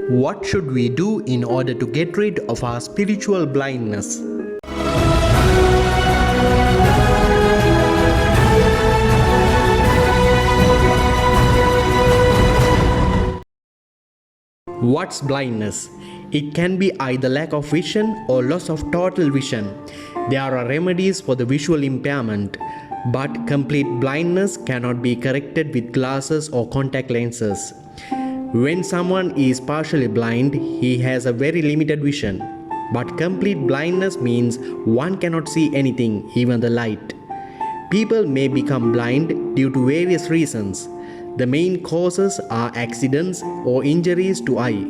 What should we do in order to get rid of our spiritual blindness? What's blindness? It can be either lack of vision or loss of total vision. There are remedies for the visual impairment, but complete blindness cannot be corrected with glasses or contact lenses. When someone is partially blind, he has a very limited vision. But complete blindness means one cannot see anything, even the light. People may become blind due to various reasons. The main causes are accidents or injuries to eye.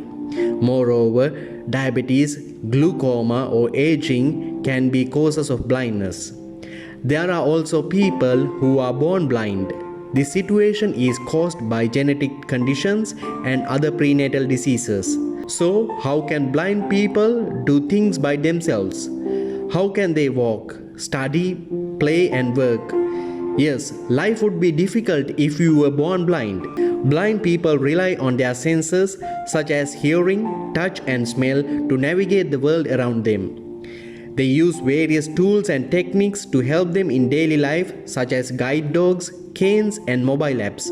Moreover, diabetes, glaucoma, or aging can be causes of blindness. There are also people who are born blind. This situation is caused by genetic conditions and other prenatal diseases. So, how can blind people do things by themselves? How can they walk, study, play, and work? Yes, life would be difficult if you were born blind. Blind people rely on their senses such as hearing, touch, and smell to navigate the world around them. They use various tools and techniques to help them in daily life, such as guide dogs, canes, and mobile apps.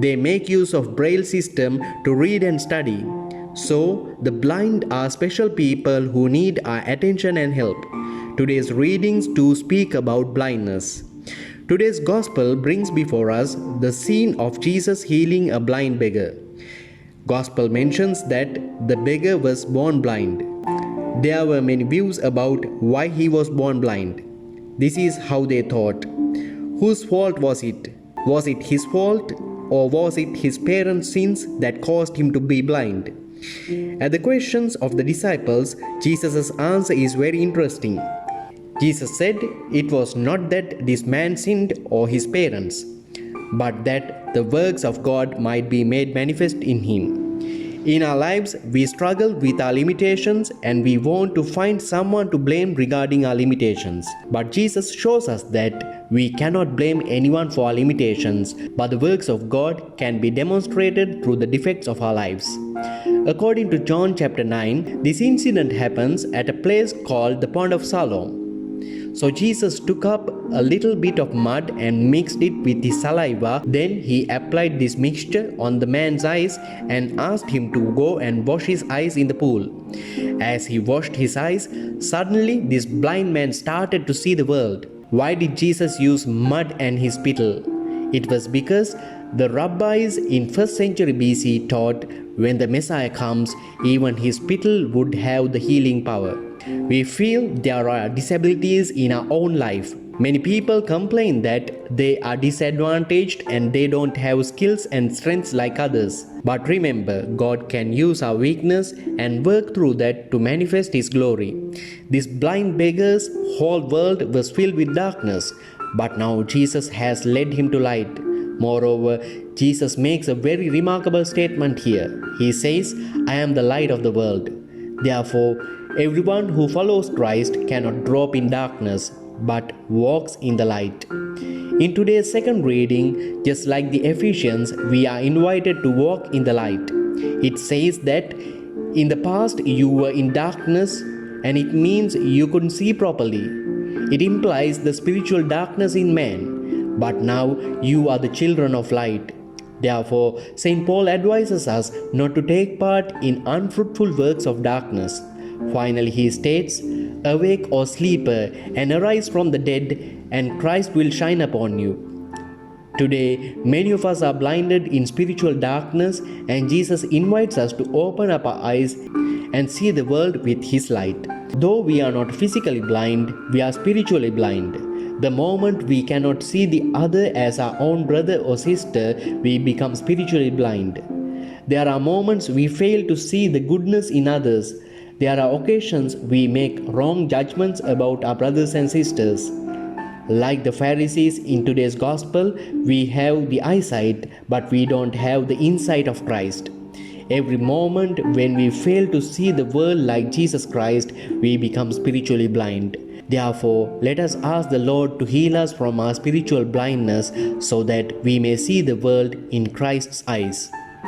They make use of braille system to read and study. So, the blind are special people who need our attention and help. Today's readings too speak about blindness. Today's gospel brings before us the scene of Jesus healing a blind beggar. Gospel mentions that the beggar was born blind. There were many views about why he was born blind. This is how they thought. Whose fault was it? Was it his fault, or was it his parents' sins that caused him to be blind? At the questions of the disciples, Jesus' answer is very interesting. Jesus said it was not that this man sinned or his parents, but that the works of God might be made manifest in him. In our lives, we struggle with our limitations and we want to find someone to blame regarding our limitations. But Jesus shows us that we cannot blame anyone for our limitations, but the works of God can be demonstrated through the defects of our lives. According to John chapter 9, this incident happens at a place called the Pond of Siloam. So Jesus took up a little bit of mud and mixed it with his saliva. Then he applied this mixture on the man's eyes and asked him to go and wash his eyes in the pool. As he washed his eyes, suddenly this blind man started to see the world. Why did Jesus use mud and his spittle? It was because the rabbis in 1st century BC taught when the Messiah comes, even his spittle would have the healing power. We feel there are disabilities in our own life. Many people complain that they are disadvantaged and they don't have skills and strengths like others. But remember, God can use our weakness and work through that to manifest His glory. This blind beggar's whole world was filled with darkness, but now Jesus has led him to light. Moreover, Jesus makes a very remarkable statement here. He says, "I am the light of the world." Therefore, everyone who follows Christ cannot drop in darkness, but walks in the light. In today's second reading, just like the Ephesians, we are invited to walk in the light. It says that in the past you were in darkness, and it means you couldn't see properly. It implies the spiritual darkness in man. But now you are the children of light. Therefore, St. Paul advises us not to take part in unfruitful works of darkness. Finally, he states, "Awake, O sleeper, and arise from the dead, and Christ will shine upon you." Today, many of us are blinded in spiritual darkness, and Jesus invites us to open up our eyes and see the world with His light. Though we are not physically blind, we are spiritually blind. The moment we cannot see the other as our own brother or sister, we become spiritually blind. There are moments we fail to see the goodness in others. There are occasions we make wrong judgments about our brothers and sisters. Like the Pharisees in today's gospel, we have the eyesight, but we don't have the insight of Christ. Every moment when we fail to see the world like Jesus Christ, we become spiritually blind. Therefore, let us ask the Lord to heal us from our spiritual blindness so that we may see the world in Christ's eyes.